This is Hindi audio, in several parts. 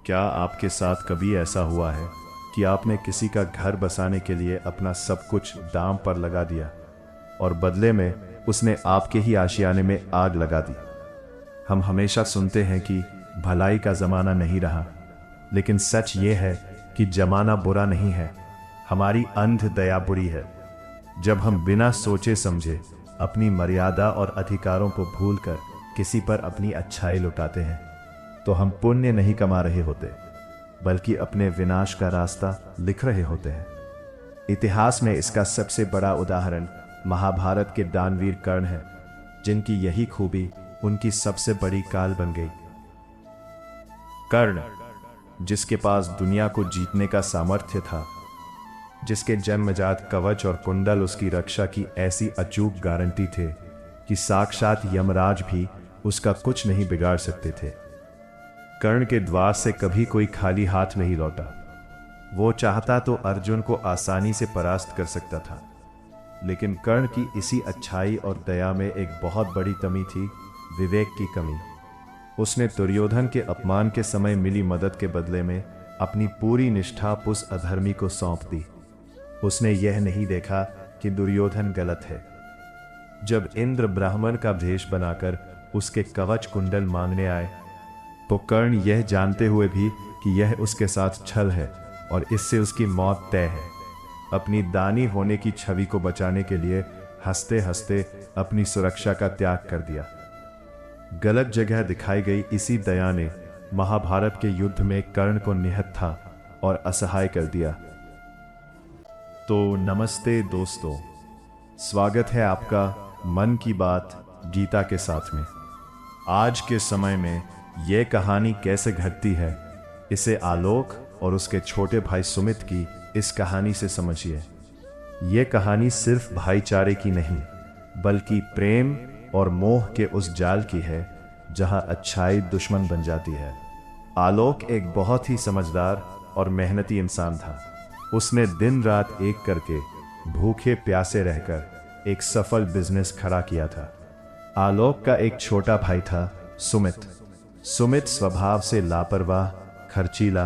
क्या आपके साथ कभी ऐसा हुआ है कि आपने किसी का घर बसाने के लिए अपना सब कुछ दांव पर लगा दिया और बदले में उसने आपके ही आशियाने में आग लगा दी? हम हमेशा सुनते हैं कि भलाई का जमाना नहीं रहा, लेकिन सच ये है कि जमाना बुरा नहीं है, हमारी अंध दया बुरी है। जब हम बिना सोचे समझे अपनी मर्यादा और अधिकारों को भूलकर किसी पर अपनी अच्छाई लुटाते हैं, तो हम पुण्य नहीं कमा रहे होते, बल्कि अपने विनाश का रास्ता लिख रहे होते हैं। इतिहास में इसका सबसे बड़ा उदाहरण महाभारत के दानवीर कर्ण है, जिनकी यही खूबी उनकी सबसे बड़ी काल बन गई। कर्ण, जिसके पास दुनिया को जीतने का सामर्थ्य था, जिसके जन्मजात कवच और कुंडल उसकी रक्षा की ऐसी अचूक गारंटी थे कि साक्षात यमराज भी उसका कुछ नहीं बिगाड़ सकते थे। कर्ण के द्वार से कभी कोई खाली हाथ नहीं लौटा। वो चाहता तो अर्जुन को आसानी से परास्त कर सकता था, लेकिन कर्ण की इसी अच्छाई और दया में एक बहुत बड़ी कमी थी, विवेक की कमी। उसने दुर्योधन के अपमान के समय मिली मदद के बदले में अपनी पूरी निष्ठा उस अधर्मी को सौंप दी। उसने यह नहीं देखा कि दुर्योधन गलत है। जब इंद्र ब्राह्मण का भेष बनाकर उसके कवच कुंडल मांगने आए, तो कर्ण यह जानते हुए भी कि यह उसके साथ छल है और इससे उसकी मौत तय है, अपनी दानी होने की छवि को बचाने के लिए हंसते हंसते अपनी सुरक्षा का त्याग कर दिया। गलत जगह दिखाई गई इसी दया ने महाभारत के युद्ध में कर्ण को निहत्था और असहाय कर दिया। तो नमस्ते दोस्तों, स्वागत है आपका मन की बात गीता के साथ में। आज के समय में यह कहानी कैसे घटती है, इसे आलोक और उसके छोटे भाई सुमित की इस कहानी से समझिए। यह कहानी सिर्फ भाईचारे की नहीं, बल्कि प्रेम और मोह के उस जाल की है जहां अच्छाई दुश्मन बन जाती है। आलोक एक बहुत ही समझदार और मेहनती इंसान था। उसने दिन रात एक करके भूखे प्यासे रहकर एक सफल बिजनेस खड़ा किया था। आलोक का एक छोटा भाई था, सुमित। सुमित स्वभाव से लापरवाह, खर्चीला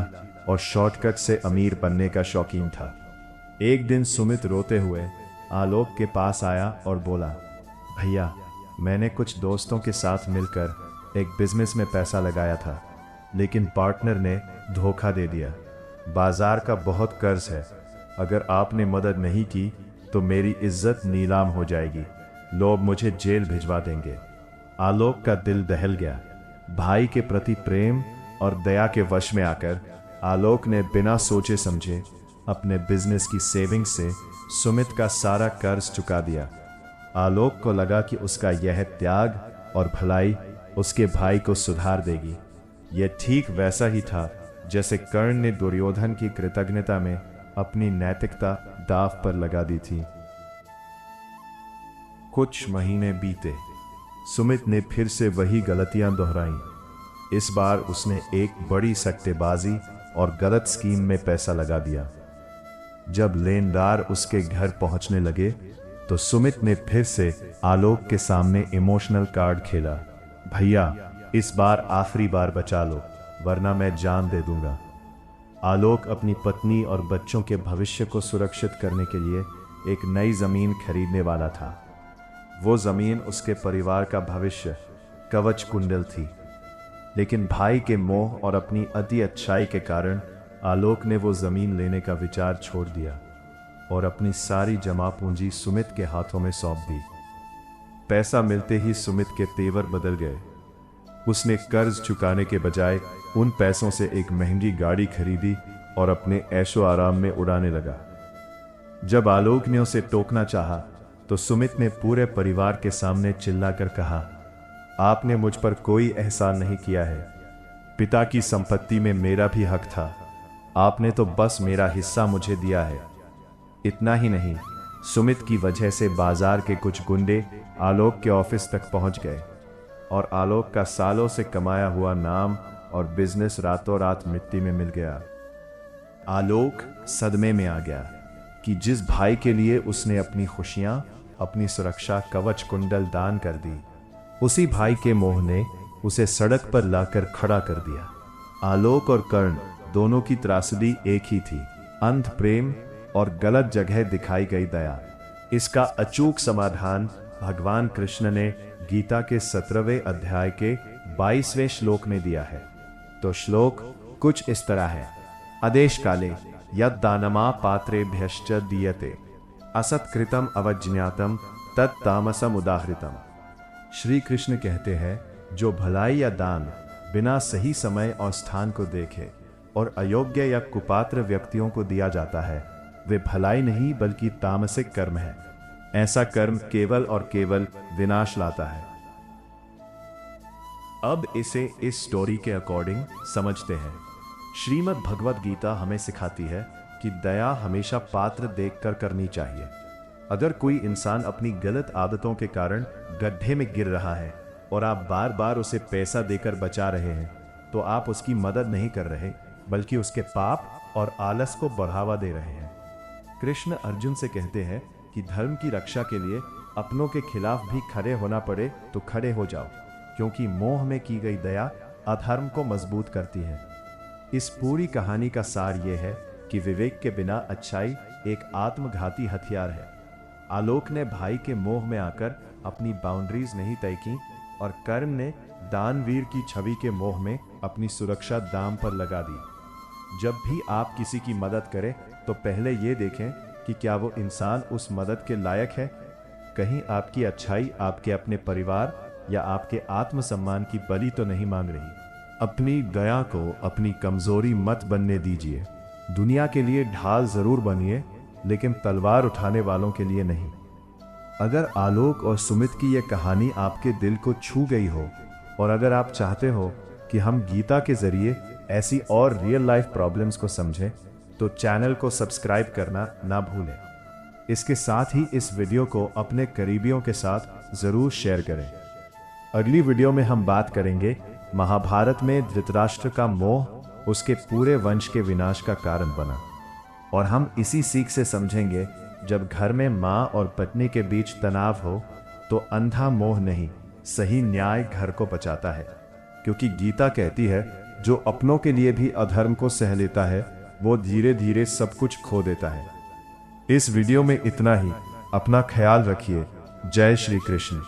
और शॉर्टकट से अमीर बनने का शौकीन था। एक दिन सुमित रोते हुए आलोक के पास आया और बोला, भैया, मैंने कुछ दोस्तों के साथ मिलकर एक बिजनेस में पैसा लगाया था, लेकिन पार्टनर ने धोखा दे दिया। बाजार का बहुत कर्ज है, अगर आपने मदद नहीं की तो मेरी इज्जत नीलाम हो जाएगी, लोग मुझे जेल भिजवा देंगे। आलोक का दिल दहल गया। भाई के प्रति प्रेम और दया के वश में आकर आलोक ने बिना सोचे समझे अपने बिजनेस की सेविंग से सुमित का सारा कर्ज चुका दिया। आलोक को लगा कि उसका यह त्याग और भलाई उसके भाई को सुधार देगी। यह ठीक वैसा ही था जैसे कर्ण ने दुर्योधन की कृतज्ञता में अपनी नैतिकता दांव पर लगा दी थी। कुछ महीने बीते। सुमित ने फिर से वही गलतियां दोहराई। इस बार उसने एक बड़ी सट्टेबाजी और गलत स्कीम में पैसा लगा दिया। जब लेनदार उसके घर पहुंचने लगे, तो सुमित ने फिर से आलोक के सामने इमोशनल कार्ड खेला। भैया, इस बार आखिरी बार बचा लो, वरना मैं जान दे दूंगा। आलोक अपनी पत्नी और बच्चों के भविष्य को सुरक्षित करने के लिए एक नई जमीन खरीदने वाला था। वो जमीन उसके परिवार का भविष्य कवच कुंडल थी, लेकिन भाई के मोह और अपनी अति अच्छाई के कारण आलोक ने वो जमीन लेने का विचार छोड़ दिया और अपनी सारी जमा पूंजी सुमित के हाथों में सौंप दी। पैसा मिलते ही सुमित के तेवर बदल गए। उसने कर्ज चुकाने के बजाय उन पैसों से एक महंगी गाड़ी खरीदी और अपने ऐशो आराम में उड़ाने लगा। जब आलोक ने उसे टोकना चाहा, तो सुमित ने पूरे परिवार के सामने चिल्लाकर कहा, आपने मुझ पर कोई एहसान नहीं किया है। पिता की संपत्ति में मेरा भी हक था, आपने तो बस मेरा हिस्सा मुझे दिया है। इतना ही नहीं, सुमित की वजह से बाजार के कुछ गुंडे आलोक के ऑफिस तक पहुंच गए और आलोक का सालों से कमाया हुआ नाम और बिजनेस रातों रात मिट्टी में मिल गया। आलोक सदमे में आ गया कि जिस भाई के लिए उसने अपनी खुशियां, अपनी सुरक्षा कवच कुंडल दान कर दी, उसी भाई के मोह ने उसे सड़क पर लाकर खड़ा कर दिया। आलोक और कर्ण दोनों की त्रासदी एक ही थी, अंध प्रेम और गलत जगह दिखाई गई दया। इसका अचूक समाधान भगवान कृष्ण ने गीता के 17वें अध्याय के 22वें श्लोक में दिया है। तो श्लोक कुछ इस तरह है। आदेश काले यद दानमा पात्रेभ्यश्च दीयते असत्कृतम अवज्ञातम तत् तामसम उदाहृतम। श्री कृष्ण कहते हैं, जो भलाई या दान बिना सही समय और स्थान को देखे और अयोग्य या कुपात्र व्यक्तियों को दिया जाता है, वे भलाई नहीं बल्कि तामसिक कर्म है। ऐसा कर्म केवल और केवल विनाश लाता है। अब इसे इस स्टोरी के अकॉर्डिंग समझते हैं। श्रीमद् भगवद गीता हमें सिखाती है कि दया हमेशा पात्र देखकर करनी चाहिए। अगर कोई इंसान अपनी गलत आदतों के कारण गड्ढे में गिर रहा है और आप बार बार उसे पैसा देकर बचा रहे हैं, तो आप उसकी मदद नहीं कर रहे बल्कि उसके पाप और आलस को बढ़ावा दे रहे हैं। कृष्ण अर्जुन से कहते हैं कि धर्म की रक्षा के लिए अपनों के खिलाफ भी खड़े होना पड़े तो खड़े हो जाओ, क्योंकि मोह में की गई दया अधर्म को मजबूत करती है। इस पूरी कहानी का सार यह है कि विवेक के बिना अच्छाई एक आत्मघाती हथियार है। आलोक ने भाई के मोह में आकर अपनी बाउंड्रीज नहीं तय की और कर्ण ने दानवीर की छवि के मोह में अपनी सुरक्षा दांव पर लगा दी। जब भी आप किसी की मदद करें तो पहले ये देखें कि क्या वो इंसान उस मदद के लायक है। कहीं आपकी अच्छाई आपके अपने परिवार या आपके आत्मसम्मान की बलि तो नहीं मांग रही। अपनी दया को अपनी कमजोरी मत बनने दीजिए। दुनिया के लिए ढाल जरूर बनिए, लेकिन तलवार उठाने वालों के लिए नहीं। अगर आलोक और सुमित की यह कहानी आपके दिल को छू गई हो और अगर आप चाहते हो कि हम गीता के जरिए ऐसी और रियल लाइफ प्रॉब्लम्स को समझें, तो चैनल को सब्सक्राइब करना ना भूलें। इसके साथ ही इस वीडियो को अपने करीबियों के साथ जरूर शेयर करें। अगली वीडियो में हम बात करेंगे महाभारत में धृतराष्ट्र का मोह उसके पूरे वंश के विनाश का कारण बना, और हम इसी सीख से समझेंगे जब घर में माँ और पत्नी के बीच तनाव हो तो अंधा मोह नहीं, सही न्याय घर को बचाता है। क्योंकि गीता कहती है, जो अपनों के लिए भी अधर्म को सह लेता है वो धीरे धीरे सब कुछ खो देता है। इस वीडियो में इतना ही। अपना ख्याल रखिए। जय श्री कृष्ण।